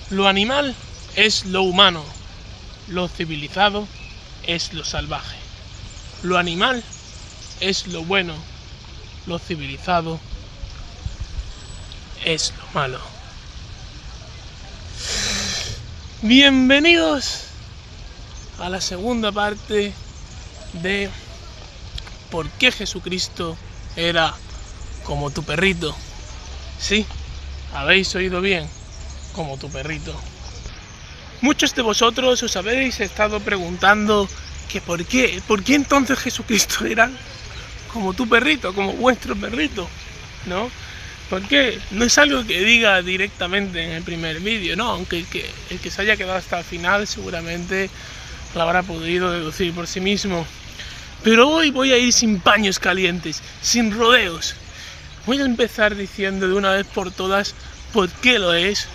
Lo animal es lo humano, lo civilizado es lo salvaje. Lo animal es lo bueno, lo civilizado es lo malo. Bienvenidos a la segunda parte de ¿por qué Jesucristo era como tu perrito? Sí, habéis oído bien, como tu perrito. Muchos de vosotros os habéis estado preguntando que por qué entonces Jesucristo era como tu perrito, como vuestro perrito, ¿no? Porque no es algo que diga directamente en el primer vídeo, ¿no? Aunque el que se haya quedado hasta el final seguramente lo habrá podido deducir por sí mismo. Pero hoy voy a ir sin paños calientes, sin rodeos. Voy a empezar diciendo de una vez por todas por qué lo es.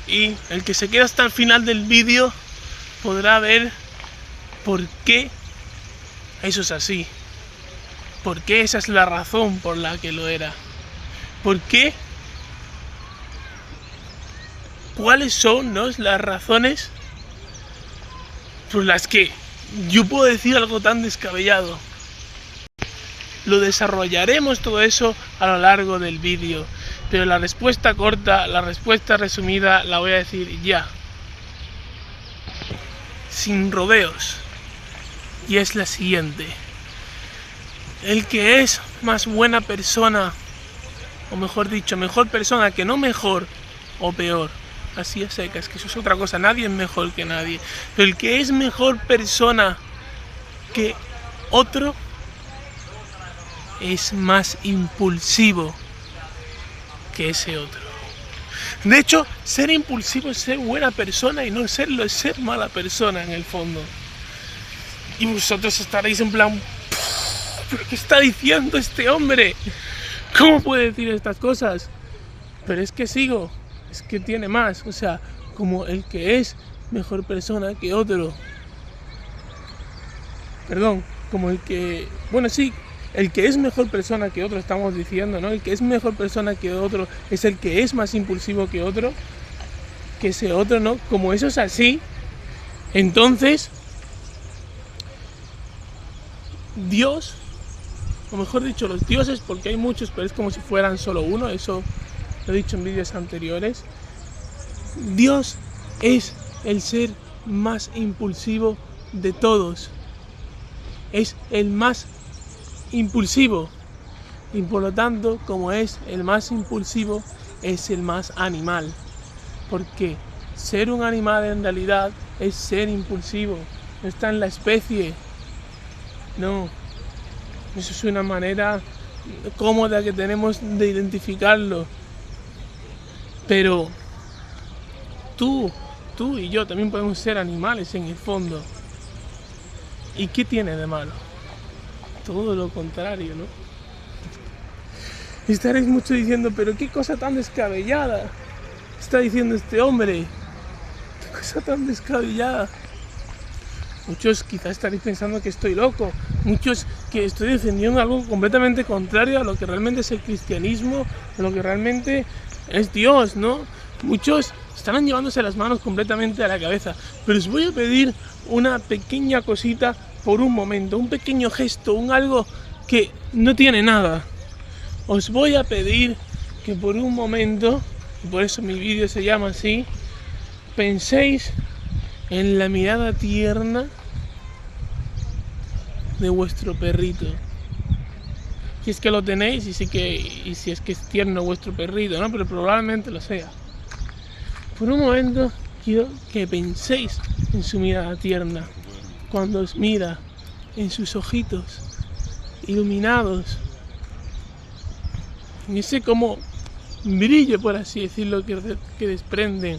Y el que se quede hasta el final del vídeo podrá ver por qué eso es así. Por qué esa es la razón por la que lo era. ¿Por qué? ¿Cuáles son, no, las razones por las que yo puedo decir algo tan descabellado? Lo desarrollaremos todo eso a lo largo del vídeo, pero la respuesta corta, la respuesta resumida la voy a decir ya, sin rodeos, y es la siguiente: el que es más buena persona, o mejor dicho, mejor persona, que no mejor o peor, así es secas, que eso es otra cosa, nadie es mejor que nadie, pero el que es mejor persona que otro es más impulsivo que ese otro. De hecho, ser impulsivo es ser buena persona, y no serlo es ser mala persona en el fondo. Y vosotros estaréis en plan, ¿pero qué está diciendo este hombre? ¿Cómo puede decir estas cosas? Pero es que sigo, es que tiene más, o sea, como el que es mejor persona que otro. Perdón, como el que, bueno, sí, el que es mejor persona que otro, estamos diciendo, ¿no? El que es mejor persona que otro es el que es más impulsivo que otro, que ese otro, ¿no? Como eso es así, entonces Dios, o mejor dicho, los dioses, porque hay muchos, pero es como si fueran solo uno, eso lo he dicho en vídeos anteriores. Dios es el ser más impulsivo de todos. Es el más impulsivo. Y por lo tanto, como es el más impulsivo, es el más animal. Porque ser un animal en realidad es ser impulsivo. No está en la especie. No. Eso es una manera cómoda que tenemos de identificarlo. Pero tú y yo también podemos ser animales en el fondo. ¿Y qué tiene de malo? Todo lo contrario, ¿no? Y estaréis mucho diciendo, pero qué cosa tan descabellada está diciendo este hombre. Qué cosa tan descabellada. Muchos quizás estaréis pensando que estoy loco. Muchos que estoy defendiendo algo completamente contrario a lo que realmente es el cristianismo, a lo que realmente es Dios, ¿no? Muchos estarán llevándose las manos completamente a la cabeza. Pero os voy a pedir una pequeña cosita por un momento, un pequeño gesto, un algo que no tiene nada. Os voy a pedir que por un momento, y por eso mi vídeo se llama así, penséis en la mirada tierna de vuestro perrito. Si es que lo tenéis y si es que es tierno vuestro perrito, ¿no? Pero probablemente lo sea. Por un momento quiero que penséis en su mirada tierna, cuando os mira, en sus ojitos iluminados, en ese como brillo, por así decirlo, que desprenden,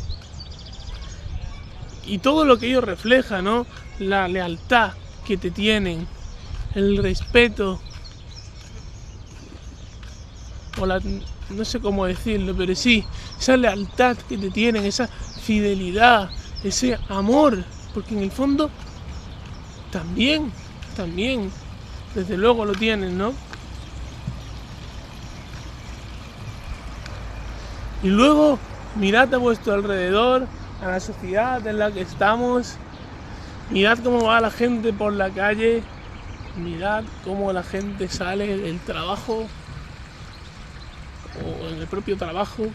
y todo lo que ellos reflejan, ¿no? La lealtad que te tienen, el respeto, o no sé cómo decirlo, pero sí, esa lealtad que te tienen, esa fidelidad, ese amor, porque en el fondo también, desde luego lo tienen, ¿no? Y luego mirad a vuestro alrededor a la sociedad en la que estamos. Mirad cómo va la gente por la calle, mirad cómo la gente sale del trabajo, o en el propio trabajo,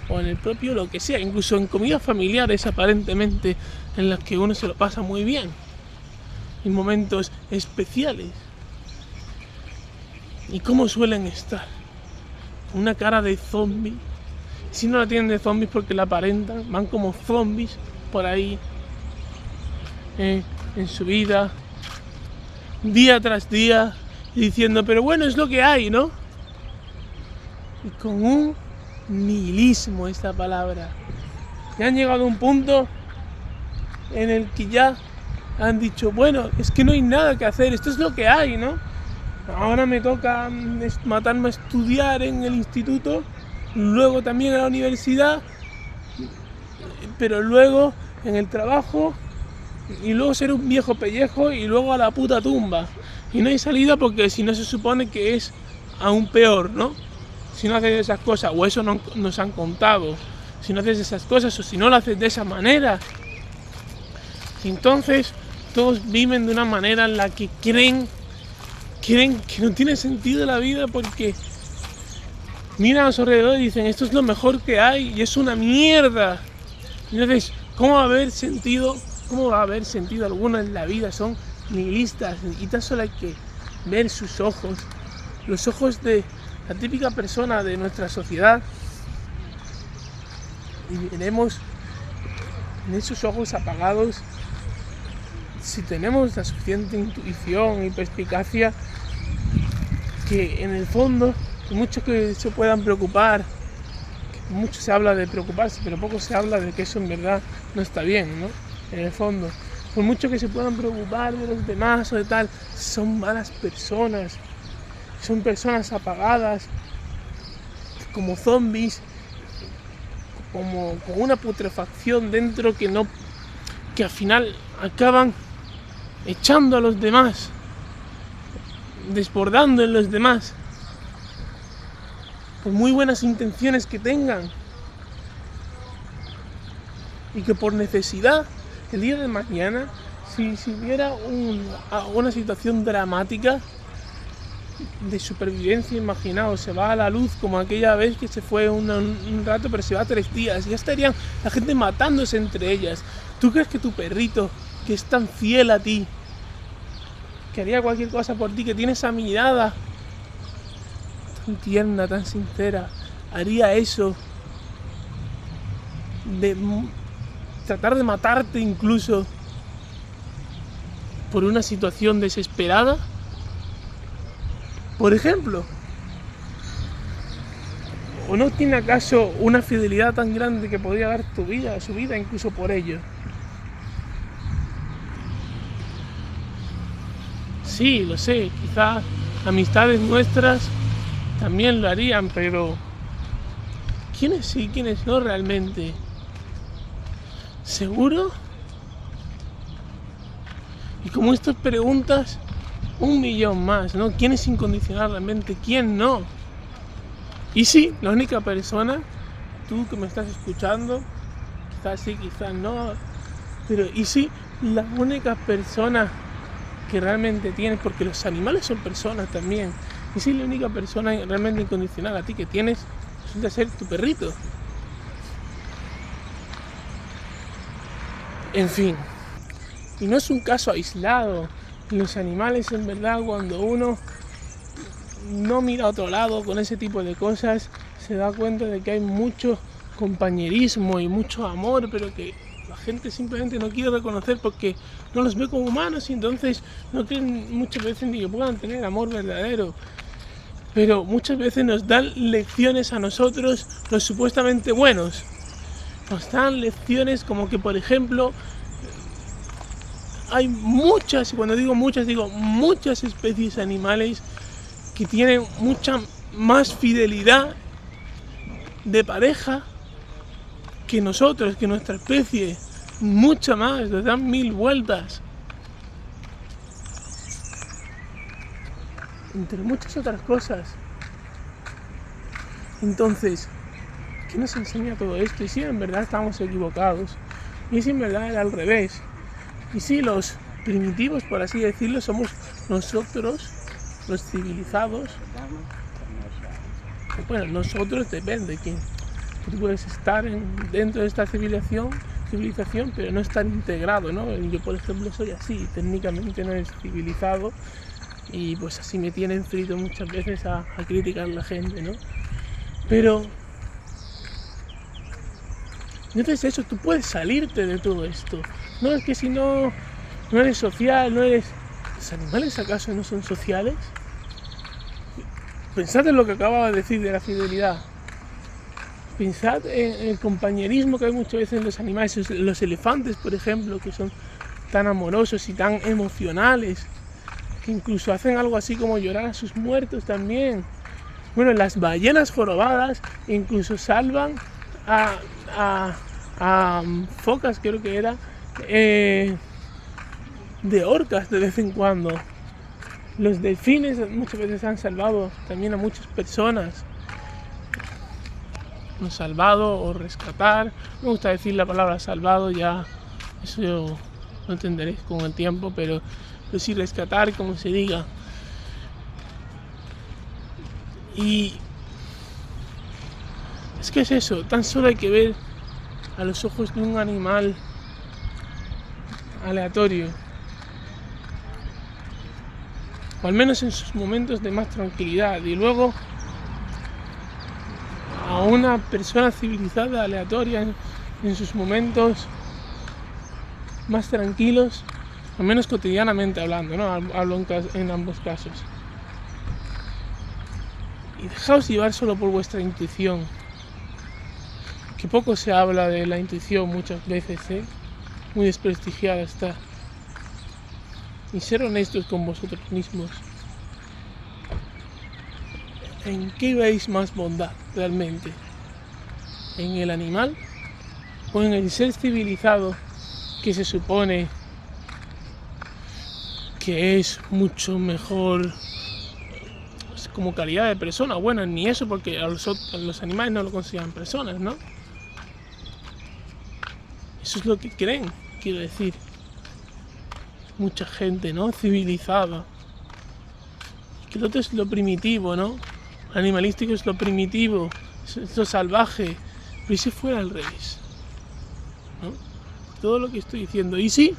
o en el propio lo que sea, incluso en comidas familiares aparentemente, en las que uno se lo pasa muy bien, en momentos especiales. Y cómo suelen estar, una cara de zombie. Si no la tienen de zombies porque la aparentan, van como zombies por ahí en su vida, día tras día, diciendo, pero bueno, es lo que hay, ¿no? Y con un nihilismo esta palabra. Ya han llegado a un punto en el que ya han dicho, bueno, es que no hay nada que hacer, esto es lo que hay, ¿no? Ahora me toca matarme a estudiar en el instituto, luego también en la universidad, pero luego en el trabajo, y luego ser un viejo pellejo y luego a la puta tumba. Y no hay salida porque si no se supone que es aún peor, ¿no? Si no haces esas cosas, o eso no nos han contado, si no haces esas cosas o si no lo haces de esa manera. Entonces todos viven de una manera en la que creen que no tiene sentido la vida porque miran a su alrededor y dicen esto es lo mejor que hay y es una mierda. Entonces, ¿cómo va a haber sentido alguno en la vida? Son nihilistas y tan solo hay que ver sus ojos, los ojos de la típica persona de nuestra sociedad, y veremos en esos ojos apagados, si tenemos la suficiente intuición y perspicacia, que en el fondo, muchos que se puedan preocupar, que mucho se habla de preocuparse, pero poco se habla de que eso en verdad no está bien, ¿no? En el fondo, por mucho que se puedan preocupar de los demás o de tal, son malas personas, son personas apagadas, como zombies, como con una putrefacción dentro que al final acaban echando a los demás, desbordando en los demás, por muy buenas intenciones que tengan, y que por necesidad, el día de mañana, si hubiera una situación dramática de supervivencia, imaginaos, se va a la luz como aquella vez que se fue un rato, pero se va 3 días, ya estarían la gente matándose entre ellas. ¿Tú crees que tu perrito, que es tan fiel a ti, que haría cualquier cosa por ti, que tiene esa mirada tan tierna, tan sincera, haría eso de tratar de matarte incluso por una situación desesperada? Por ejemplo, ¿o no tiene acaso una fidelidad tan grande que podría dar su vida incluso por ello? Sí, lo sé, quizás amistades nuestras también lo harían, pero ¿quiénes sí, quiénes no realmente? ¿Seguro? Y como estas preguntas, 1.000.000 más, ¿no? ¿Quién es incondicional realmente? ¿Quién no? Y sí, la única persona, tú que me estás escuchando, quizás sí, quizás no, pero y sí, la única persona que realmente tienes, porque los animales son personas también, y sí, la única persona realmente incondicional a ti que tienes resulta ser tu perrito. En fin, y no es un caso aislado. Los animales, en verdad, cuando uno no mira a otro lado con ese tipo de cosas, se da cuenta de que hay mucho compañerismo y mucho amor, pero que la gente simplemente no quiere reconocer porque no los ve como humanos y entonces no creen muchas veces ni que puedan tener amor verdadero. Pero muchas veces nos dan lecciones a nosotros, los supuestamente buenos. Nos dan lecciones como que, por ejemplo, hay muchas, y cuando digo muchas especies animales que tienen mucha más fidelidad de pareja que nosotros, que nuestra especie, mucha más, nos dan 1000 vueltas. Entre muchas otras cosas. Entonces, qué nos enseña todo esto? Y si en verdad estamos equivocados, y si en verdad era al revés, y si los primitivos, por así decirlo, somos nosotros, los civilizados. Bueno, nosotros depende, que tú puedes estar dentro de esta civilización, pero no estar integrado, ¿no? Yo, por ejemplo, soy así, técnicamente no es civilizado, y pues así me tienen frito muchas veces a criticar a la gente, ¿no? Pero entonces eso, tú puedes salirte de todo esto. No es que si no eres social, no eres... ¿Los animales acaso no son sociales? Pensad en lo que acababa de decir de la fidelidad. Pensad en el compañerismo que hay muchas veces en los animales. Los elefantes, por ejemplo, que son tan amorosos y tan emocionales, que incluso hacen algo así como llorar a sus muertos también. Bueno, las ballenas jorobadas incluso salvan a focas, creo que era, de orcas de vez en cuando. Los delfines muchas veces han salvado también a muchas personas. No salvado o rescatar. Me gusta decir la palabra salvado, ya eso lo entenderéis con el tiempo, pero sí rescatar, como se diga. Y es que es eso, tan solo hay que ver a los ojos de un animal aleatorio, o al menos en sus momentos de más tranquilidad, y luego a una persona civilizada aleatoria en sus momentos más tranquilos, al menos cotidianamente hablando, ¿no? Hablo en ambos casos. Y dejaos llevar solo por vuestra intuición, que poco se habla de la intuición muchas veces, muy desprestigiada está. Y ser honestos con vosotros mismos. ¿En qué veis más bondad realmente? ¿En el animal o en el ser civilizado que se supone que es mucho mejor como calidad de persona? Bueno, ni eso, porque a los animales no lo consideran personas, ¿no? Eso es lo que creen, quiero decir. Mucha gente, ¿no? Civilizada. Que lo otro es lo primitivo, ¿no? Animalístico es lo primitivo, es lo salvaje. Pero ¿y si fuera al revés? ¿No? Todo lo que estoy diciendo. Y sí,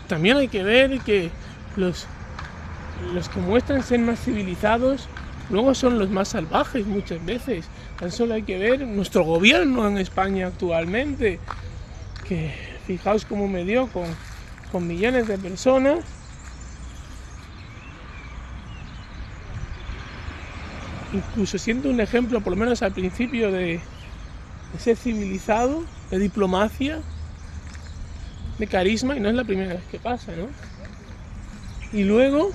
también hay que ver que los que muestran ser más civilizados luego son los más salvajes muchas veces. Tan solo hay que ver nuestro gobierno en España actualmente, que fijaos cómo me dio con millones de personas. Incluso siendo un ejemplo, por lo menos al principio, de ser civilizado, de diplomacia, de carisma, y no es la primera vez que pasa, ¿no? Y luego,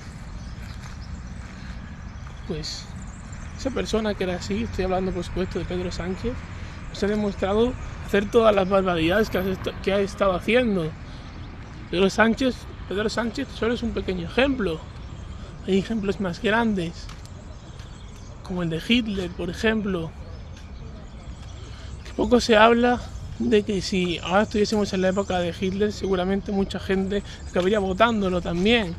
pues, esa persona que era así, estoy hablando por supuesto de Pedro Sánchez, se ha demostrado hacer todas las barbaridades que ha estado haciendo. Pedro Sánchez solo es un pequeño ejemplo. Hay ejemplos más grandes, como el de Hitler, por ejemplo. Que poco se habla de que si ahora estuviésemos en la época de Hitler, seguramente mucha gente acabaría votándolo también.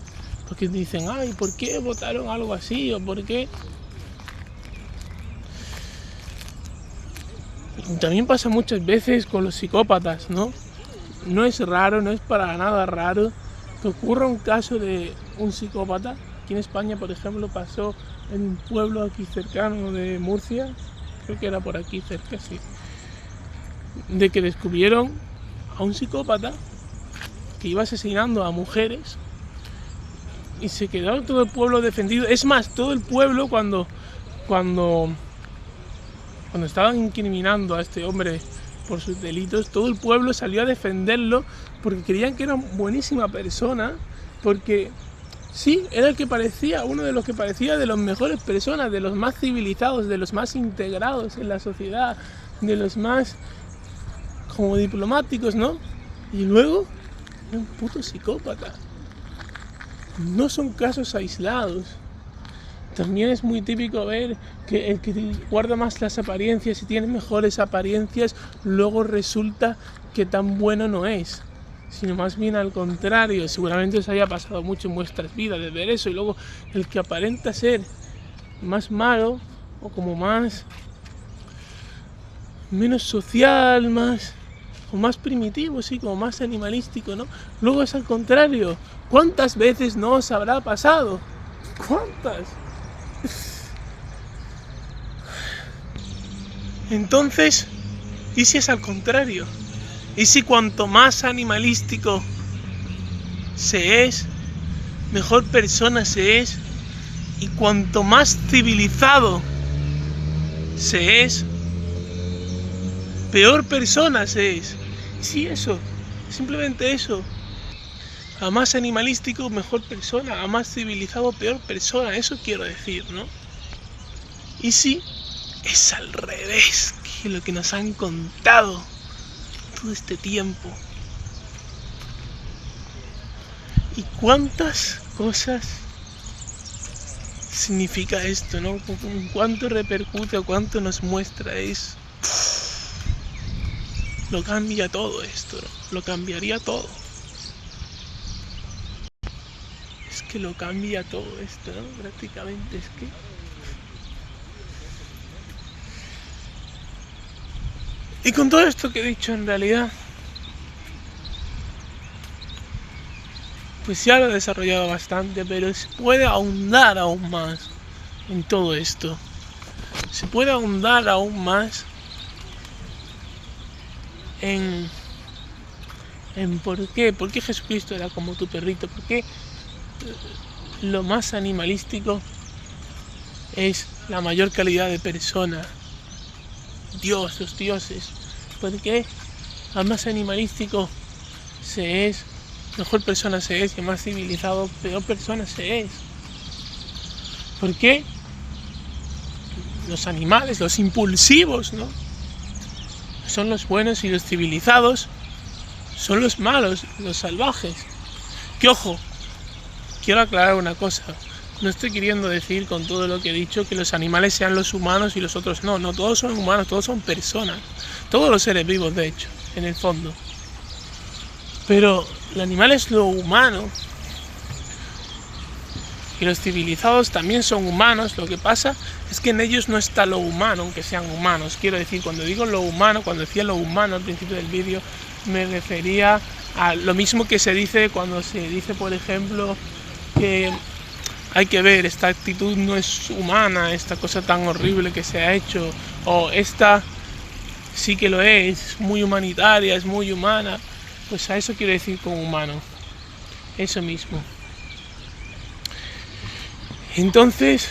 Porque dicen, ay, ¿por qué votaron algo así? ¿O por qué? También pasa muchas veces con los psicópatas, ¿no? No es raro, no es para nada raro que ocurra un caso de un psicópata. Aquí en España, por ejemplo, pasó en un pueblo aquí cercano de Murcia, creo que era por aquí cerca, sí, de que descubrieron a un psicópata que iba asesinando a mujeres y se quedó todo el pueblo defendido. Es más, todo el pueblo cuando estaban incriminando a este hombre por sus delitos, todo el pueblo salió a defenderlo porque creían que era una buenísima persona, porque sí, era el que parecía, uno de los que parecía de las mejores personas, de los más civilizados, de los más integrados en la sociedad, de los más como diplomáticos, ¿no? Y luego, era un puto psicópata. No son casos aislados. también es muy típico ver que el que guarda más las apariencias y tiene mejores apariencias, luego resulta que tan bueno no es, sino más bien al contrario. Seguramente os haya pasado mucho en vuestras vidas de ver eso, y luego el que aparenta ser más malo o como menos social, más primitivo, sí, como más animalístico, ¿no? Luego es al contrario. ¿Cuántas veces no os habrá pasado? ¿Cuántas? Entonces, ¿y si es al contrario? ¿Y si cuanto más animalístico se es, mejor persona se es? Y cuanto más civilizado se es, peor persona se es. Sí, eso, simplemente eso. A más animalístico, mejor persona. A más civilizado, peor persona. Eso quiero decir, ¿no? Y sí, es al revés que lo que nos han contado todo este tiempo. ¿Y cuántas cosas significa esto, no? ¿Cuánto repercute o cuánto nos muestra eso? Lo cambia todo esto, ¿no? Lo cambiaría todo. Es que lo cambia todo esto, ¿no? Prácticamente es que... Y con todo esto que he dicho, en realidad, pues ya lo he desarrollado bastante, pero se puede ahondar aún más en todo esto. Se puede ahondar aún más en por qué Jesucristo era como tu perrito, por qué lo más animalístico es la mayor calidad de persona, Dios, los dioses, por qué al más animalístico se es, mejor persona se es, y más civilizado, peor persona se es. ¿Por qué los animales, los impulsivos, ¿no?, son los buenos y los civilizados son los malos, los salvajes? Que ojo, quiero aclarar una cosa. No estoy queriendo decir con todo lo que he dicho que los animales sean los humanos y los otros no. No, todos son humanos, todos son personas. Todos los seres vivos, de hecho, en el fondo. Pero el animal es lo humano. Y los civilizados también son humanos. Lo que pasa es que en ellos no está lo humano, aunque sean humanos. Quiero decir, cuando digo lo humano, cuando decía lo humano al principio del vídeo, me refería a lo mismo que se dice cuando se dice, por ejemplo, que hay que ver, esta actitud no es humana, esta cosa tan horrible que se ha hecho, o esta sí que lo es muy humanitaria, es muy humana. Pues a eso quiero decir con humano, eso mismo. Entonces,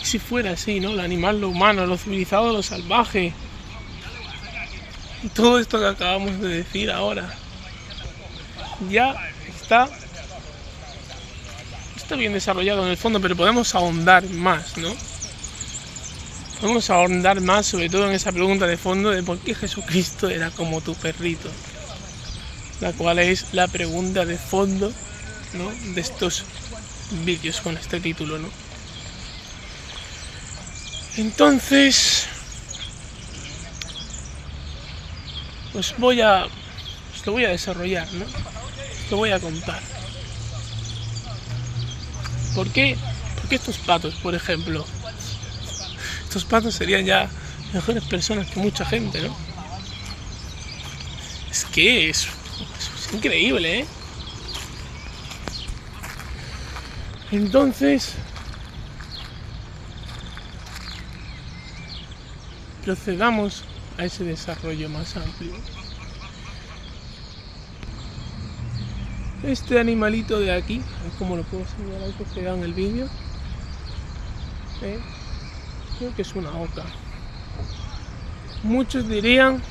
si fuera así, ¿no? El animal, lo humano, lo civilizado, lo salvaje, y todo esto que acabamos de decir ahora, ya está bien desarrollado en el fondo, pero podemos ahondar más, ¿no? Podemos ahondar más, sobre todo en esa pregunta de fondo de por qué Jesucristo era como tu perrito, la cual es la pregunta de fondo, ¿no?, de estos vídeos con este título, ¿no? Entonces, os lo voy a desarrollar, ¿no? Os lo voy a contar. ¿Por qué estos patos, por ejemplo? Estos patos serían ya mejores personas que mucha gente, ¿no? Es que es increíble, ¿eh? Entonces, procedamos a ese desarrollo más amplio. Este animalito de aquí, como lo puedo señalar que se da en el vídeo, creo que es una oca. Muchos dirían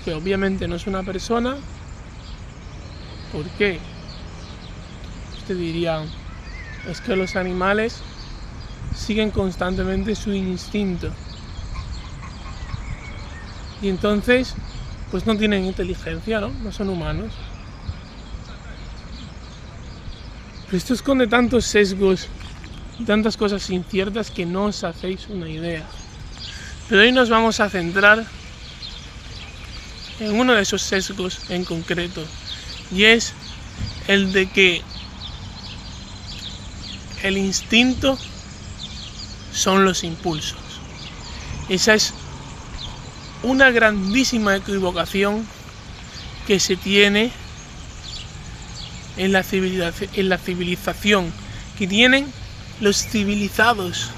que obviamente no es una persona. ¿Por qué? Ustedes dirían, es que los animales siguen constantemente su instinto. Y entonces, pues no tienen inteligencia, ¿no? No son humanos. Pero esto esconde tantos sesgos y tantas cosas inciertas que no os hacéis una idea. Pero hoy nos vamos a centrar en uno de esos sesgos en concreto, y es el de que el instinto son los impulsos. Esa es una grandísima equivocación que se tiene en la civilización, que tienen los civilizados.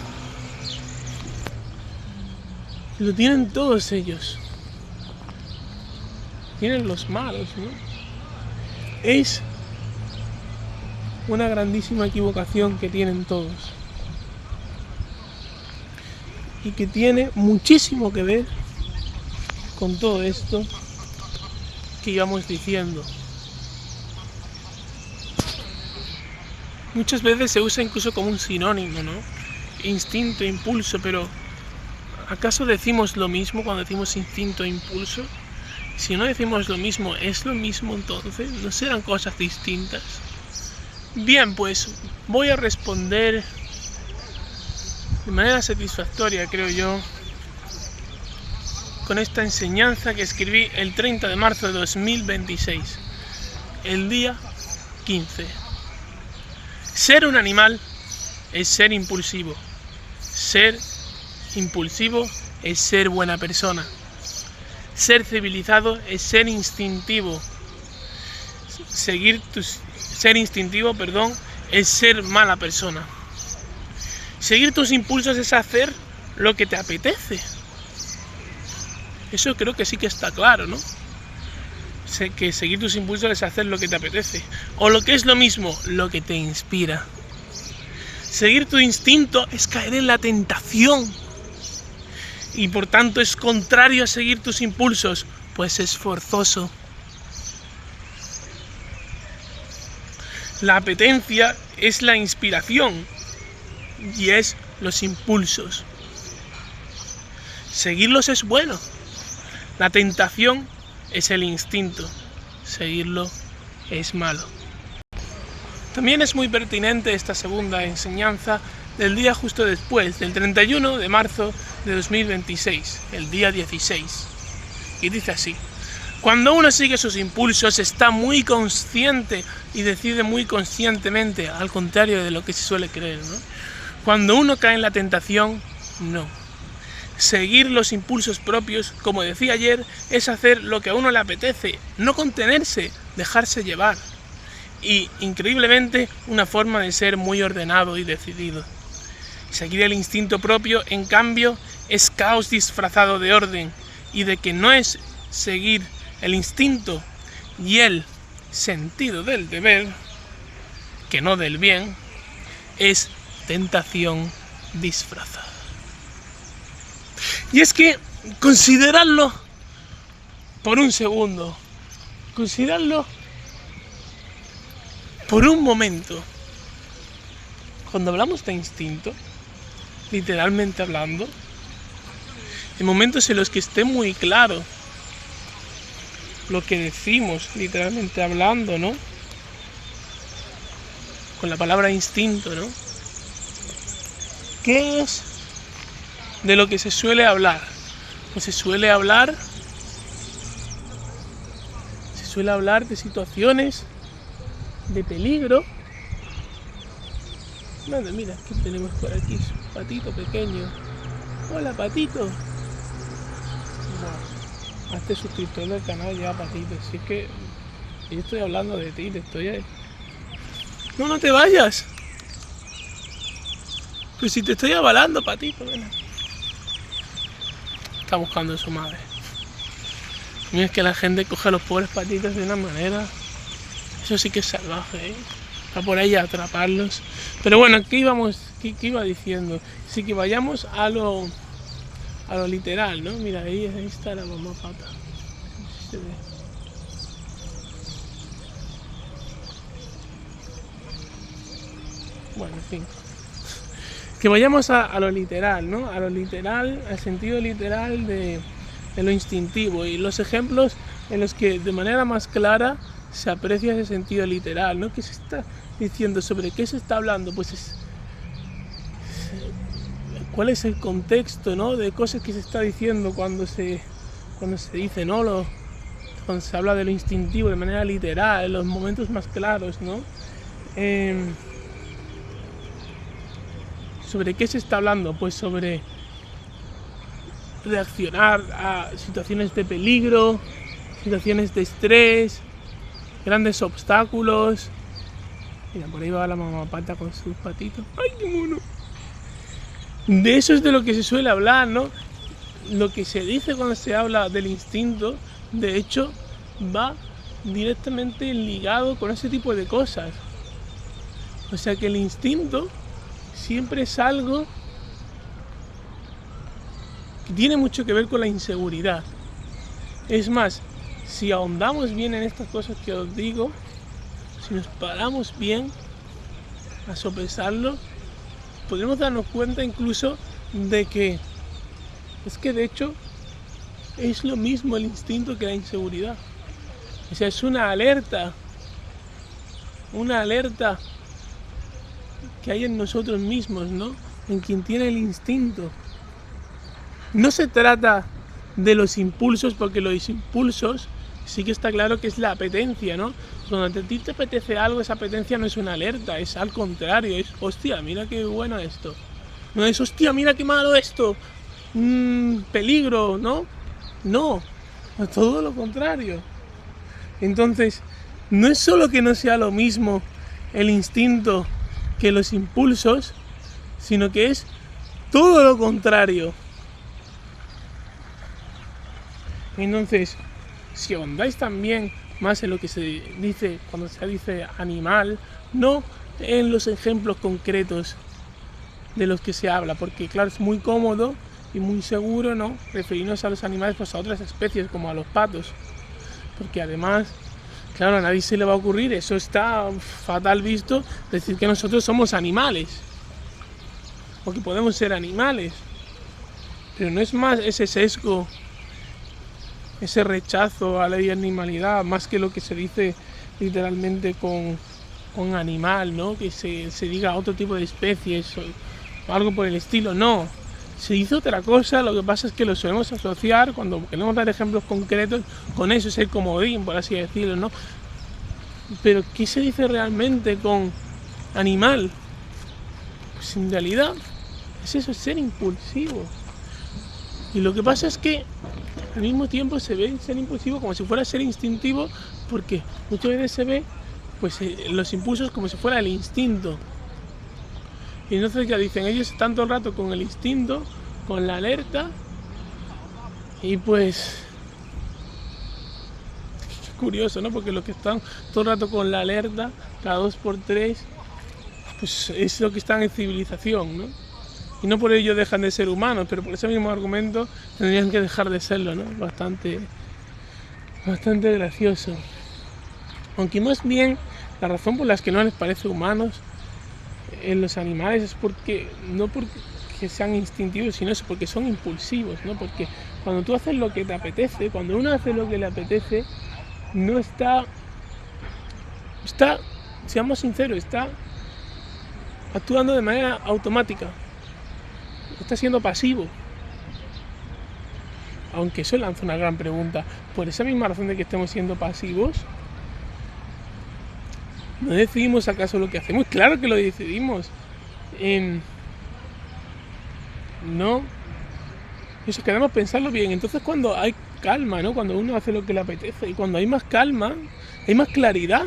Lo tienen todos ellos. Tienen los malos, ¿no? Es una grandísima equivocación que tienen todos. Y que tiene muchísimo que ver con todo esto que íbamos diciendo. Muchas veces se usa incluso como un sinónimo, ¿no? Instinto, impulso, pero ¿acaso decimos lo mismo cuando decimos instinto e impulso? Si no decimos lo mismo, ¿es lo mismo entonces? ¿No serán cosas distintas? Bien, pues voy a responder de manera satisfactoria, creo yo, con esta enseñanza que escribí el 30 de marzo de 2026, el día 15. Ser un animal es ser impulsivo. Ser impulsivo es ser buena persona. Ser civilizado es ser instintivo. Ser instintivo, es ser mala persona. Seguir tus impulsos es hacer lo que te apetece. Eso creo que sí que está claro, ¿no? Que seguir tus impulsos es hacer lo que te apetece. O lo que es lo mismo, lo que te inspira. Seguir tu instinto es caer en la tentación. Y por tanto es contrario a seguir tus impulsos, pues es forzoso. La apetencia es la inspiración y es los impulsos. Seguirlos es bueno. La tentación es el instinto. Seguirlo es malo. También es muy pertinente esta segunda enseñanza del día justo después, del 31 de marzo de 2026, el día 16. Y dice así: cuando uno sigue sus impulsos está muy consciente y decide muy conscientemente, al contrario de lo que se suele creer, ¿no? Cuando uno cae en la tentación, no. Seguir los impulsos propios, como decía ayer, es hacer lo que a uno le apetece, no contenerse, dejarse llevar. Y, increíblemente, una forma de ser muy ordenado y decidido. Seguir el instinto propio, en cambio, es caos disfrazado de orden, y de que no es seguir el instinto y el sentido del deber, que no del bien, es tentación disfrazada. Y es que consideradlo por un segundo, consideradlo por un momento. Cuando hablamos de instinto, literalmente hablando, en momentos en los que esté muy claro lo que decimos, literalmente hablando, ¿no? Con la palabra instinto, ¿no? ¿Qué es de lo que se suele hablar? Pues se suele hablar de situaciones de peligro. Mira, ¿qué tenemos por aquí? Un patito pequeño. Hola, patito. Bueno, hazte suscriptor del canal ya, patito. Si es que yo estoy hablando de ti, te estoy ahí. No te vayas. Pues si te estoy avalando, patito, ven. Está buscando a su madre. Mira, es que la gente coge a los pobres patitos de una manera. Eso sí que es salvaje, ¿eh? Está por ahí a atraparlos. Pero bueno, ¿qué iba diciendo? Sí, que vayamos a lo literal, ¿no? Mira, ahí está la mamá pata. Se ve. Bueno, en fin. Que vayamos a lo literal, ¿no? A lo literal, al sentido literal de lo instintivo. Y los ejemplos en los que de manera más clara se aprecia ese sentido literal, ¿no? Que es diciendo sobre qué se está hablando, pues cuál es el contexto, ¿no? De cosas que se está diciendo cuando se dice, ¿no? Cuando se habla de lo instintivo de manera literal, en los momentos más claros, ¿no? ¿Sobre qué se está hablando? Pues sobre reaccionar a situaciones de peligro, situaciones de estrés, grandes obstáculos. Mira, por ahí va la mamá pata con sus patitos. ¡Ay, qué mono! De eso es de lo que se suele hablar, ¿no? Lo que se dice cuando se habla del instinto, de hecho, va directamente ligado con ese tipo de cosas. O sea que el instinto siempre es algo que tiene mucho que ver con la inseguridad. Es más, si ahondamos bien en estas cosas que os digo, si nos paramos bien a sopesarlo, podremos darnos cuenta incluso de que es que de hecho es lo mismo el instinto que la inseguridad. O sea, es una alerta que hay en nosotros mismos, ¿no? En quien tiene el instinto. No se trata de los impulsos, porque los impulsos sí que está claro que es la apetencia, ¿no? Cuando a ti te apetece algo, esa apetencia no es una alerta, es al contrario, es hostia, mira qué bueno esto. No es hostia, mira qué malo esto. Peligro, ¿no? No, todo lo contrario. Entonces, no es solo que no sea lo mismo el instinto que los impulsos, sino que es todo lo contrario. Entonces, si ahondáis también más en lo que se dice cuando se dice animal, no en los ejemplos concretos de los que se habla, porque claro, es muy cómodo y muy seguro, ¿no?, referirnos a los animales, pues a otras especies como a los patos, porque además, claro, a nadie se le va a ocurrir, eso está fatal visto, decir que nosotros somos animales o que podemos ser animales, pero no es más ese sesgo, ese rechazo a la animalidad, más que lo que se dice literalmente con animal, ¿no? Que se diga otro tipo de especies o algo por el estilo. No, se dice otra cosa, lo que pasa es que lo solemos asociar, cuando queremos dar ejemplos concretos, con eso, es el comodín, por así decirlo, ¿no? Pero ¿qué se dice realmente con animal? Pues en realidad es eso, es ser impulsivo. Y lo que pasa es que al mismo tiempo se ve ser impulsivo como si fuera ser instintivo, porque muchas veces se ve pues los impulsos como si fuera el instinto. Y entonces ya dicen, ellos están todo el rato con el instinto, con la alerta, y pues es curioso, ¿no? Porque los que están todo el rato con la alerta, cada 2x3, pues es lo que están en civilización, ¿no? Y no por ello dejan de ser humanos, pero por ese mismo argumento tendrían que dejar de serlo, ¿no? Bastante gracioso. Aunque más bien la razón por la que no les parece humanos en los animales es porque no porque sean instintivos, sino es porque son impulsivos, ¿no? Porque cuando tú haces lo que te apetece, cuando uno hace lo que le apetece, no está, seamos sinceros, está actuando de manera automática. Está siendo pasivo. Aunque eso lanza una gran pregunta. Por esa misma razón de que estemos siendo pasivos, ¿no decidimos acaso lo que hacemos? Claro que lo decidimos. No. Eso queremos pensarlo bien. Entonces cuando hay calma, ¿no? Cuando uno hace lo que le apetece, y cuando hay más calma, hay más claridad.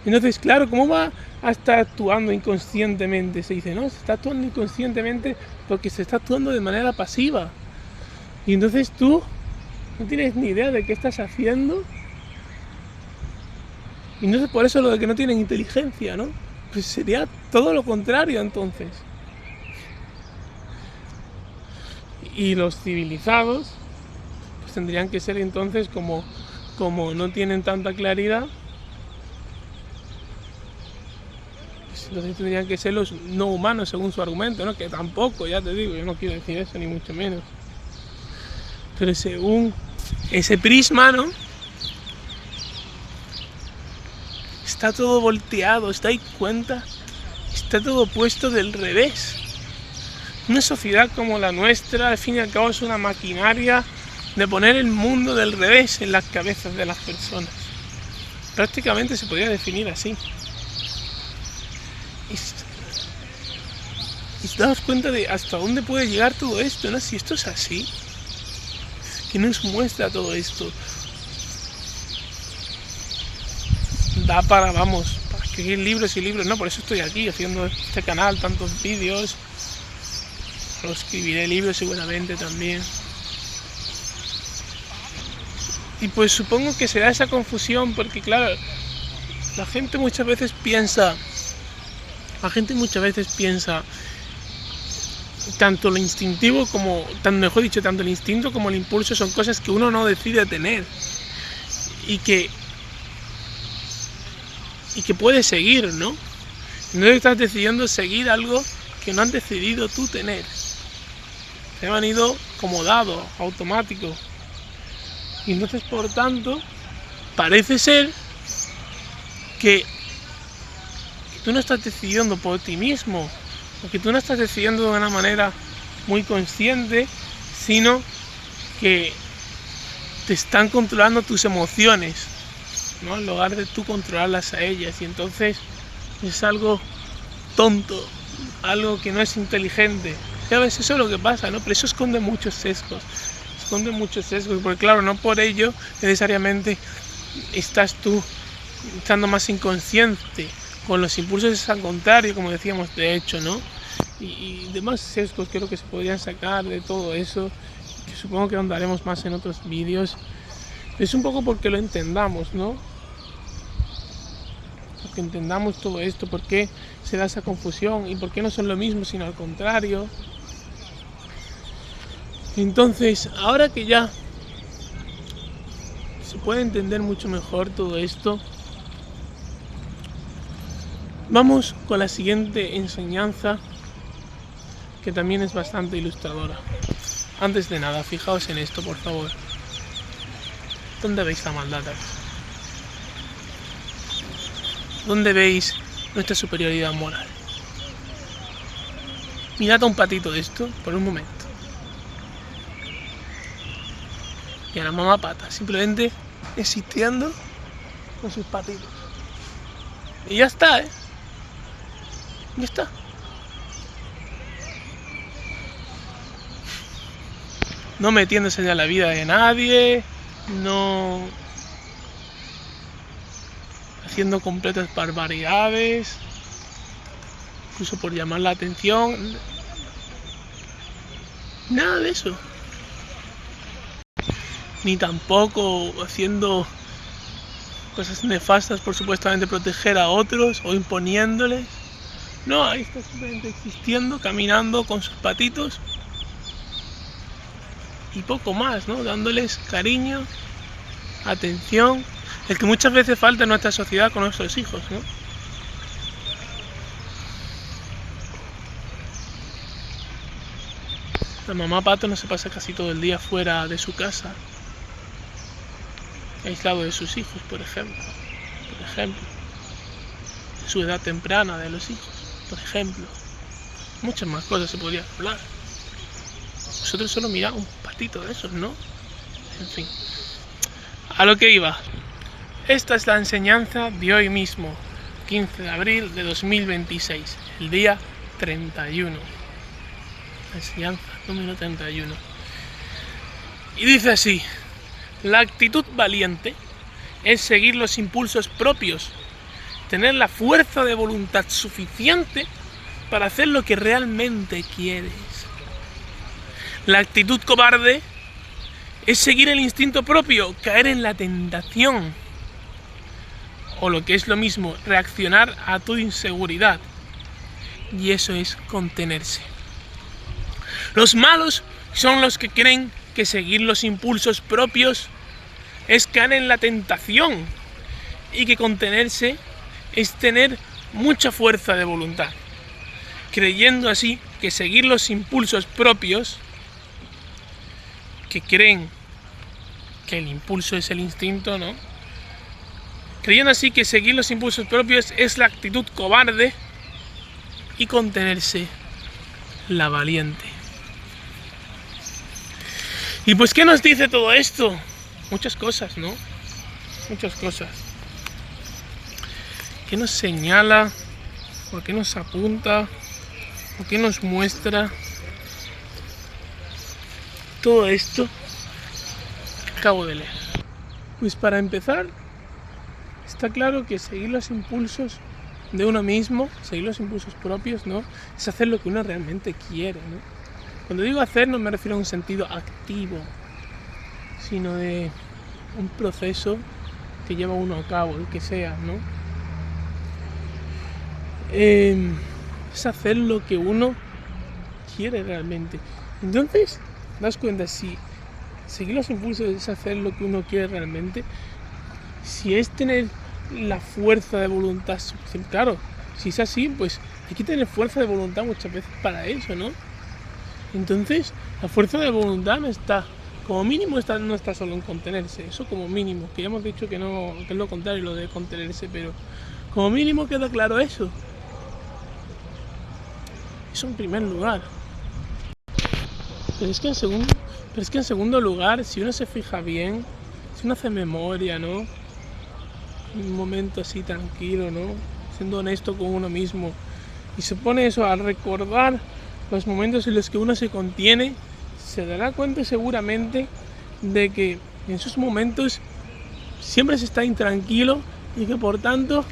Entonces, claro, ¿cómo va a estar actuando inconscientemente? Se dice, no, se está actuando inconscientemente porque se está actuando de manera pasiva. Y entonces tú no tienes ni idea de qué estás haciendo. Y entonces por eso lo de que no tienen inteligencia, ¿no? Pues sería todo lo contrario entonces. Y los civilizados pues tendrían que ser entonces como no tienen tanta claridad, entonces tendrían que ser los no humanos según su argumento, ¿no? Que tampoco, ya te digo, yo no quiero decir eso ni mucho menos, pero según ese prisma, ¿no? está todo volteado, ¿os dais cuenta? Está todo puesto del revés. Una sociedad como la nuestra, al fin y al cabo, es una maquinaria de poner el mundo del revés en las cabezas de las personas. Prácticamente se podría definir así. Y os dais cuenta de hasta dónde puede llegar todo esto, ¿no? Si esto es así, ¿qué nos muestra todo esto? Da para, vamos, para escribir libros y libros, ¿no? Por eso estoy aquí haciendo este canal, tantos vídeos. Lo escribiré libros seguramente también. Y pues supongo que será esa confusión, porque claro, la gente muchas veces piensa, tanto lo instintivo como, mejor dicho, tanto el instinto como el impulso son cosas que uno no decide tener y que puedes seguir, ¿no? No estás decidiendo seguir algo que no has decidido tú tener. Te han ido como dado, automático. Y entonces, por tanto, parece ser que tú no estás decidiendo por ti mismo, o que tú no estás decidiendo de una manera muy consciente, sino que te están controlando tus emociones, ¿no? En lugar de tú controlarlas a ellas. Y entonces es algo tonto, algo que no es inteligente. Ya ves, eso es lo que pasa, ¿no? Pero eso esconde muchos sesgos. Porque claro, no por ello necesariamente estás tú estando más inconsciente. Con los impulsos es al contrario, como decíamos, de hecho, ¿no? Y demás sesgos creo que se podrían sacar de todo eso, que supongo que ahondaremos más en otros vídeos. Es un poco porque lo entendamos, ¿no? Porque entendamos todo esto, por qué se da esa confusión y por qué no son lo mismo, sino al contrario. Entonces, ahora que ya se puede entender mucho mejor todo esto, vamos con la siguiente enseñanza, que también es bastante ilustradora. Antes de nada, fijaos en esto, por favor. ¿Dónde veis la maldad? ¿Dónde veis nuestra superioridad moral? Mirad a un patito de esto por un momento. Y a la mamá pata, simplemente existiendo con sus patitos. Y ya está, ¿eh? Ya está. No metiéndose en la vida de nadie, no haciendo completas barbaridades, incluso por llamar la atención. Nada de eso. Ni tampoco haciendo cosas nefastas por supuestamente proteger a otros o imponiéndoles. No, ahí está simplemente existiendo, caminando con sus patitos y poco más, ¿no? Dándoles cariño, atención, el que muchas veces falta en nuestra sociedad con nuestros hijos, ¿no? La mamá pato no se pasa casi todo el día fuera de su casa, aislado de sus hijos, por ejemplo, su edad temprana de los hijos, por ejemplo. Muchas más cosas se podrían hablar. Nosotros solo miramos un patito de esos, ¿no? En fin, a lo que iba. Esta es la enseñanza de hoy mismo, 15 de abril de 2026, el día 31. La enseñanza número 31. Y dice así: la actitud valiente es seguir los impulsos propios, tener la fuerza de voluntad suficiente para hacer lo que realmente quieres. La actitud cobarde es seguir el instinto propio, caer en la tentación, o lo que es lo mismo, reaccionar a tu inseguridad, y eso es contenerse. Los malos son los que creen que seguir los impulsos propios es caer en la tentación y que contenerse es tener mucha fuerza de voluntad, creyendo así que seguir los impulsos propios, que creen que el impulso es el instinto, ¿no? creyendo así que seguir los impulsos propios es la actitud cobarde y contenerse la valiente. Y pues, ¿qué nos dice todo esto? Muchas cosas, ¿no? Muchas cosas. ¿Qué nos señala? ¿Por qué nos apunta? ¿Por qué nos muestra todo esto que acabo de leer? Pues para empezar, está claro que seguir los impulsos de uno mismo, seguir los impulsos propios, ¿no? Es hacer lo que uno realmente quiere, ¿no? Cuando digo hacer no me refiero a un sentido activo, sino de un proceso que lleva uno a cabo, el que sea, ¿no? Es hacer lo que uno quiere realmente. Entonces, das cuenta, si seguir los impulsos es hacer lo que uno quiere realmente, si es tener la fuerza de voluntad suficiente, claro, si es así, pues hay que tener fuerza de voluntad muchas veces para eso, ¿no? Entonces, la fuerza de voluntad no está, como mínimo no está solo en contenerse, eso como mínimo, que ya hemos dicho que no, que es lo contrario, lo de contenerse, pero como mínimo queda claro eso. Eso en primer lugar. Pero es que en segundo lugar, si uno se fija bien, si uno hace memoria, ¿no? Un momento así tranquilo, ¿no? Siendo honesto con uno mismo, y se pone eso a recordar los momentos en los que uno se contiene, se dará cuenta seguramente de que en esos momentos siempre se está intranquilo y que por tanto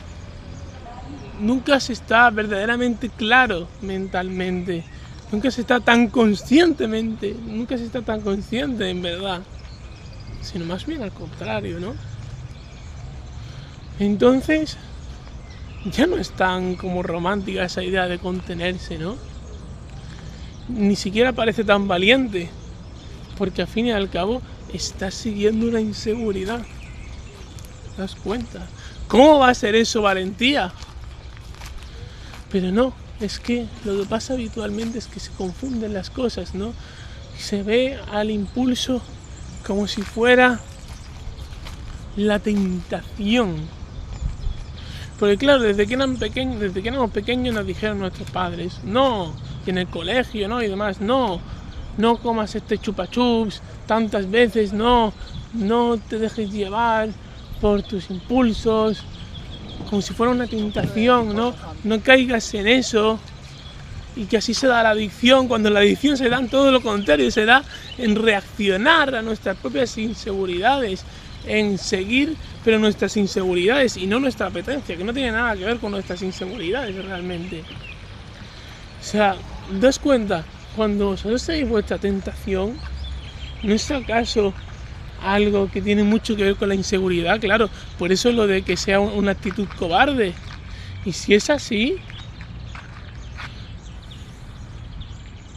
nunca se está verdaderamente claro mentalmente, nunca se está tan consciente en verdad, sino más bien al contrario, ¿no? Entonces ya no es tan como romántica esa idea de contenerse, ¿no? Ni siquiera parece tan valiente, porque al fin y al cabo estás siguiendo una inseguridad. ¿Te das cuenta? ¿Cómo va a ser eso valentía? Pero no, es que lo que pasa habitualmente es que se confunden las cosas, ¿no? Se ve al impulso como si fuera la tentación. Porque claro, desde que éramos pequeños nos dijeron nuestros padres, no, y en el colegio, ¿no? Y demás, no comas este chupachups tantas veces, no te dejes llevar por tus impulsos, como si fuera una tentación, no caigas en eso, y que así se da la adicción, cuando la adicción se da en todo lo contrario, se da en reaccionar a nuestras propias inseguridades, en seguir pero nuestras inseguridades y no nuestra apetencia, que no tiene nada que ver con nuestras inseguridades realmente. O sea, ¿das cuenta? Cuando vosotros tenéis vuestra tentación, ¿no es acaso algo que tiene mucho que ver con la inseguridad? Claro, por eso lo de que sea una actitud cobarde. Y si es así,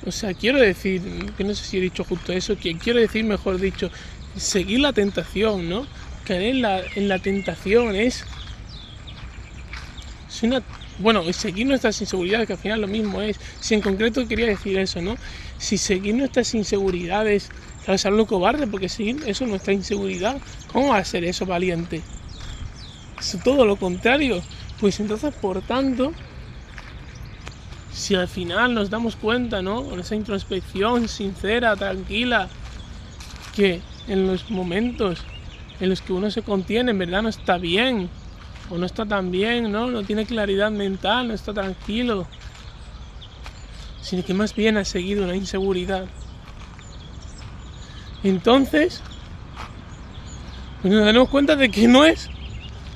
o sea, quiero decir, que no sé si he dicho justo eso, que quiero decir, mejor dicho, seguir la tentación, ¿no? Caer en la tentación es una... Bueno, seguir nuestras inseguridades, que al final lo mismo es. Si en concreto quería decir eso, ¿no? Si seguir nuestras inseguridades, claro, es algo cobarde, porque seguir eso, nuestra inseguridad, ¿cómo va a ser eso valiente? Es todo lo contrario. Pues entonces, por tanto, si al final nos damos cuenta, ¿no? Con esa introspección sincera, tranquila, que en los momentos en los que uno se contiene, en verdad no está bien, o no está tan bien, no tiene claridad mental, no está tranquilo, sino que más bien ha seguido una inseguridad. Entonces, pues nos damos cuenta de que no es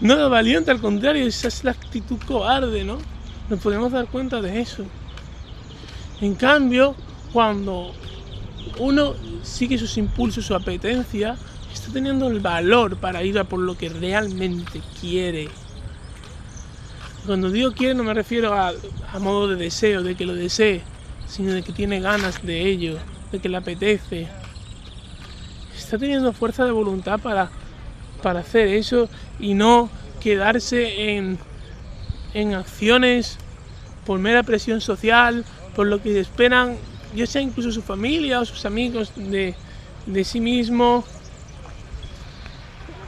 nada valiente, al contrario, esa es la actitud cobarde, ¿no? Nos podemos dar cuenta de eso. En cambio, cuando uno sigue sus impulsos, su apetencia, está teniendo el valor para ir a por lo que realmente quiere. Cuando digo quiere no me refiero a modo de deseo, de que lo desee, sino de que tiene ganas de ello, de que le apetece. Está teniendo fuerza de voluntad para hacer eso y no quedarse en acciones por mera presión social, por lo que esperan, ya sea incluso su familia o sus amigos de sí mismo,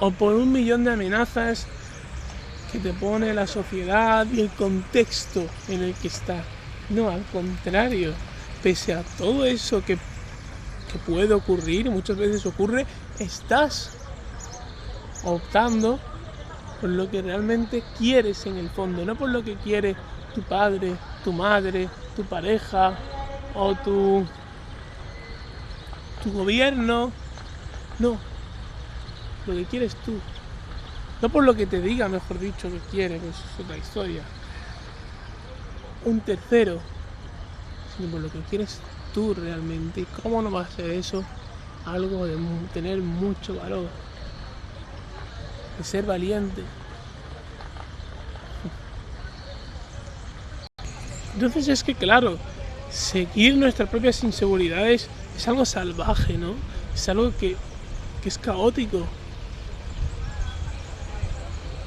o por un millón de amenazas que te pone la sociedad y el contexto en el que está. No, al contrario, pese a todo eso que puede ocurrir, y muchas veces ocurre, estás optando por lo que realmente quieres en el fondo, no por lo que quiere tu padre, tu madre, tu pareja o tu gobierno. No, lo que quieres tú. No por lo que te diga, mejor dicho, que quieres, que eso es otra historia. Un tercero, sino por lo que quieres tú realmente. ¿Y cómo no va a ser eso algo de tener mucho valor? De ser valiente. Entonces es que claro, seguir nuestras propias inseguridades es algo salvaje, ¿no? Es algo que es caótico.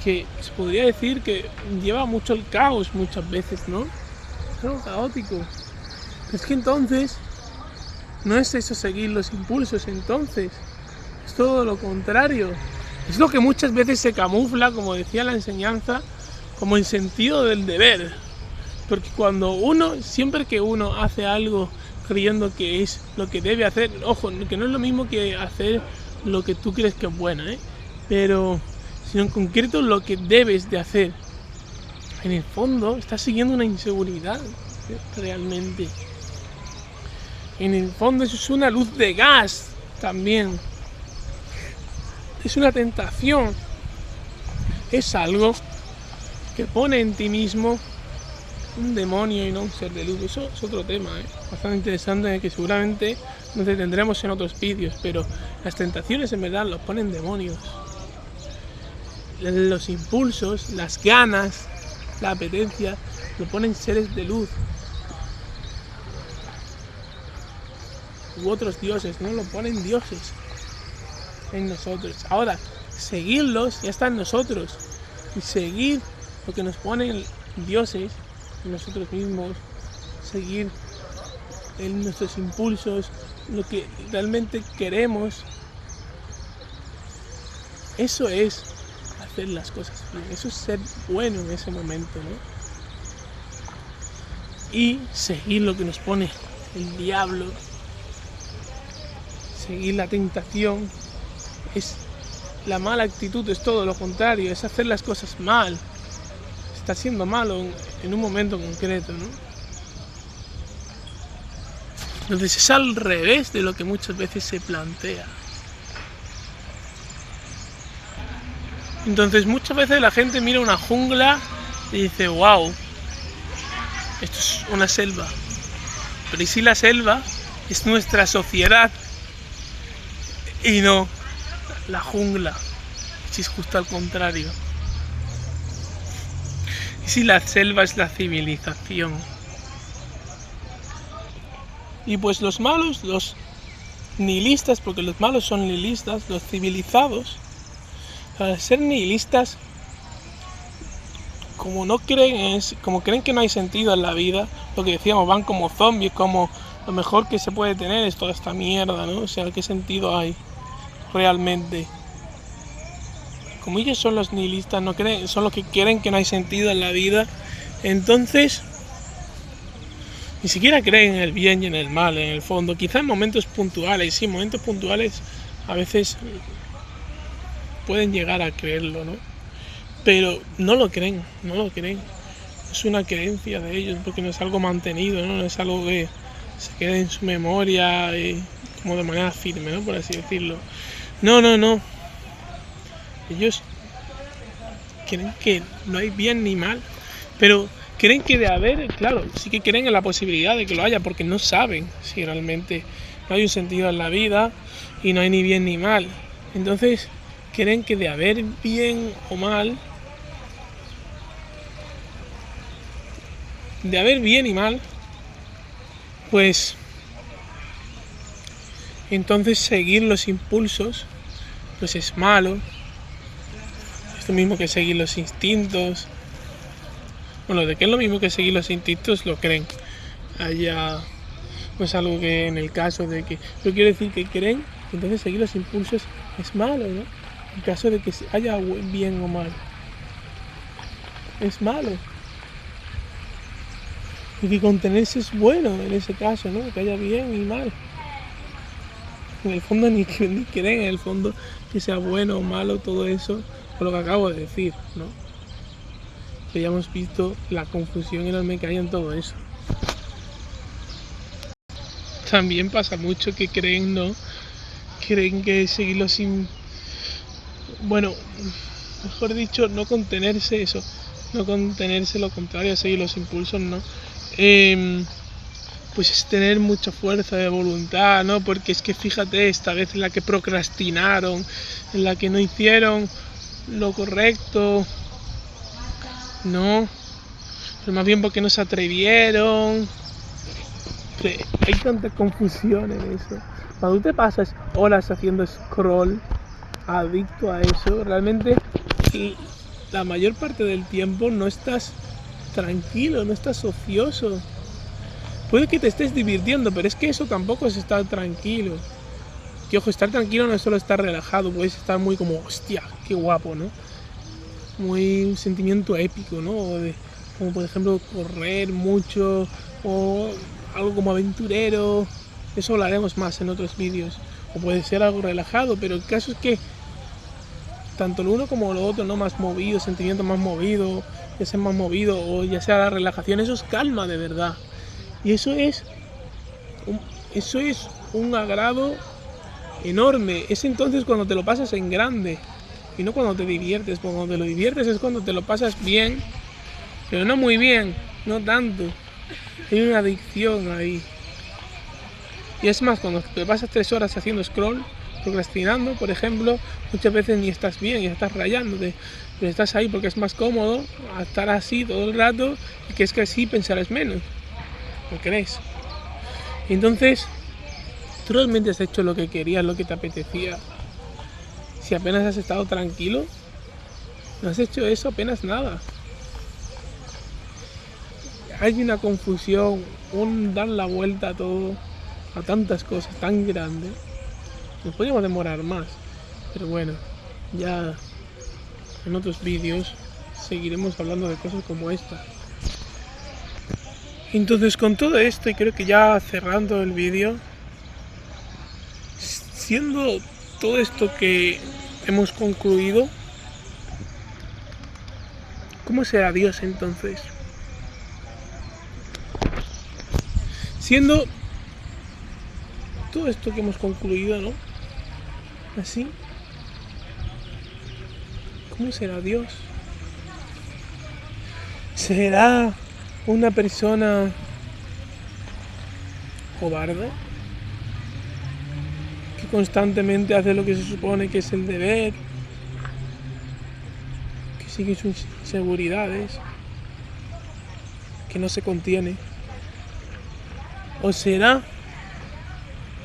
Que se podría decir que lleva mucho el caos muchas veces, ¿no? Es algo caótico. Es que entonces no es eso seguir los impulsos, entonces es todo lo contrario. Es lo que muchas veces se camufla, como decía la enseñanza, como el sentido del deber. Porque siempre que uno hace algo creyendo que es lo que debe hacer, ojo, que no es lo mismo que hacer lo que tú crees que es bueno, pero sino en concreto lo que debes de hacer. En el fondo estás siguiendo una inseguridad, realmente. En el fondo eso es una luz de gas también. Es una tentación. Es algo que pone en ti mismo un demonio y no un ser de luz. Eso es otro tema, bastante interesante, que seguramente nos detendremos en otros vídeos, pero las tentaciones en verdad los ponen demonios. Los impulsos, las ganas, la apetencia, lo ponen seres de luz. U otros dioses, no lo ponen dioses en nosotros. Ahora, seguirlos ya está en nosotros. Y seguir lo que nos ponen dioses en nosotros mismos, seguir en nuestros impulsos, lo que realmente queremos, eso es hacer las cosas bien, eso es ser bueno en ese momento, ¿no? Y seguir lo que nos pone el diablo, seguir la tentación, es la mala actitud, es todo lo contrario, es hacer las cosas mal, está siendo malo en un momento concreto, ¿no? Entonces es al revés de lo que muchas veces se plantea. Entonces muchas veces la gente mira una jungla y dice, wow, esto es una selva. Pero ¿y si la selva es nuestra sociedad y no la jungla? Si es justo al contrario. ¿Y si la selva es la civilización? Y pues los malos, los nihilistas, porque los malos son nihilistas, los civilizados, al ser nihilistas, como creen que no hay sentido en la vida, lo que decíamos, van como zombies, como lo mejor que se puede tener es toda esta mierda, ¿no? O sea, ¿qué sentido hay realmente? Como ellos son los nihilistas, no creen, son los que creen que no hay sentido en la vida, entonces ni siquiera creen en el bien y en el mal, en el fondo. Quizá en momentos puntuales, sí, momentos puntuales a veces pueden llegar a creerlo, ¿no? Pero no lo creen. Es una creencia de ellos, porque no es algo mantenido, ¿no? No es algo que se quede en su memoria como de manera firme, ¿no? Por así decirlo. No. Ellos creen que no hay bien ni mal, pero creen que de haber, claro, sí que creen en la posibilidad de que lo haya, porque no saben si realmente no hay un sentido en la vida y no hay ni bien ni mal. Entonces creen que de haber bien o mal, de haber bien y mal, pues entonces seguir los impulsos pues es malo. Es lo mismo que seguir los instintos. Bueno, de que es lo mismo que seguir los instintos lo creen. Allá no es algo que en el caso de que yo quiero decir que creen, entonces seguir los impulsos es malo, ¿no? En caso de que haya bien o mal. es malo. Y que contenerse es bueno en ese caso, ¿no? Que haya bien y mal. En el fondo ni creen en el fondo que sea bueno o malo todo eso, por lo que acabo de decir, ¿no? Que ya hemos visto la confusión enorme que hay en todo eso. También pasa mucho que creen, ¿no? Creen que seguirlo sin... Bueno, mejor dicho, no contenerse eso. No contenerse, lo contrario, seguir los impulsos, ¿no? Pues es tener mucha fuerza de voluntad, ¿no? Porque es que fíjate, esta vez en la que procrastinaron, en la que no hicieron lo correcto, ¿no? Pero más bien porque no se atrevieron. Hay tanta confusión en eso. Cuando tú te pasas horas haciendo scroll, adicto a eso, realmente la mayor parte del tiempo no estás tranquilo, no estás ocioso. Puede que te estés divirtiendo, pero es que eso tampoco es estar tranquilo. Que ojo, estar tranquilo no es solo estar relajado, puedes estar muy como, hostia, qué guapo, ¿no? Muy un sentimiento épico, ¿no? Como por ejemplo correr mucho o algo como aventurero. Eso lo haremos más en otros vídeos. O puede ser algo relajado, pero el caso es que tanto lo uno como lo otro, ¿no? Más movido, sentimiento más movido, ya sea más movido o ya sea la relajación, eso es calma de verdad. Y eso es un agrado enorme. Es entonces cuando te lo pasas en grande y no cuando te diviertes. Cuando te lo diviertes es cuando te lo pasas bien, pero no muy bien, no tanto. Hay una adicción ahí. Y es más, cuando te pasas 3 horas haciendo scroll, procrastinando, por ejemplo, muchas veces ni estás bien y estás rayándote, pero estás ahí porque es más cómodo estar así todo el rato y que es que así pensarás menos. ¿No crees? Entonces, ¿tú realmente has hecho lo que querías, lo que te apetecía? Si apenas has estado tranquilo, no has hecho eso apenas nada. Hay una confusión, un dar la vuelta a todo, a tantas cosas tan grandes. Nos podríamos demorar más, pero bueno, ya en otros vídeos seguiremos hablando de cosas como esta. Entonces, con todo esto, y creo que ya cerrando el vídeo, siendo todo esto que hemos concluido, ¿cómo será Dios entonces? Siendo todo esto que hemos concluido, ¿no? Así, ¿cómo será Dios? ¿Será una persona cobarde? Que constantemente hace lo que se supone que es el deber, que sigue sus inseguridades, que no se contiene. ¿O será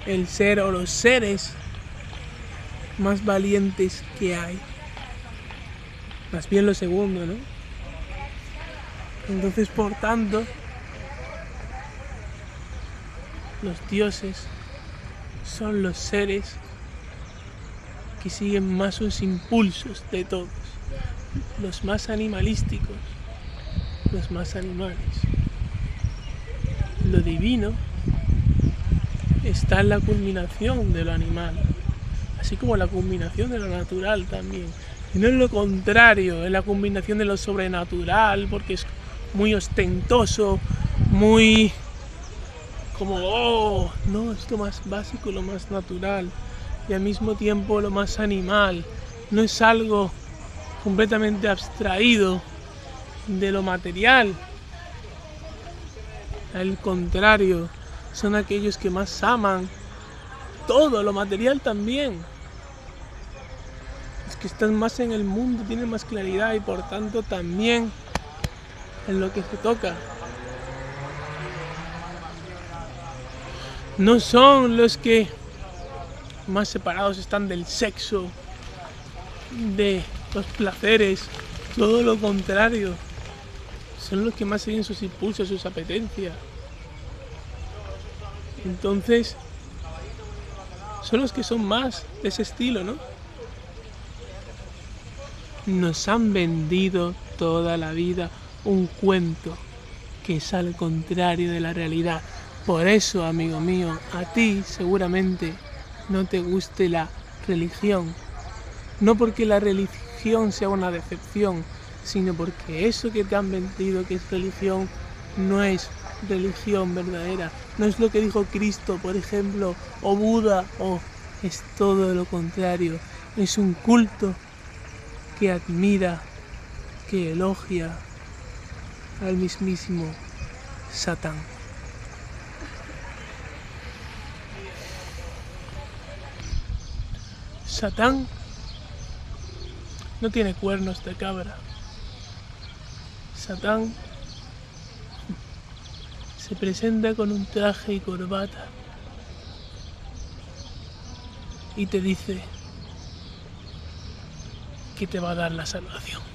el ser o los seres más valientes que hay? Más bien lo segundo, ¿no? Entonces, por tanto, los dioses son los seres que siguen más sus impulsos de todos, los más animalísticos, los más animales. Lo divino está en la culminación de lo animal, así como la culminación de lo natural también. Y no es lo contrario, es la combinación de lo sobrenatural, porque es muy ostentoso, muy como, oh, no, es lo más básico, lo más natural, y al mismo tiempo lo más animal. No es algo completamente abstraído de lo material. Al contrario, son aquellos que más aman todo, lo material también. Es que están más en el mundo, tienen más claridad y por tanto también en lo que se toca. No son los que más separados están del sexo, de los placeres, todo lo contrario. Son los que más siguen sus impulsos, sus apetencias. Entonces, son los que son más de ese estilo, ¿no? Nos han vendido toda la vida un cuento que es al contrario de la realidad. Por eso, amigo mío, a ti seguramente no te guste la religión. No porque la religión sea una decepción, sino porque eso que te han vendido que es religión no es religión verdadera. No es lo que dijo Cristo, por ejemplo, o Buda, o es todo lo contrario. Es un culto que admira, que elogia al mismísimo Satán. Satán no tiene cuernos de cabra. Satán se presenta con un traje y corbata y te dice que te va a dar la salvación.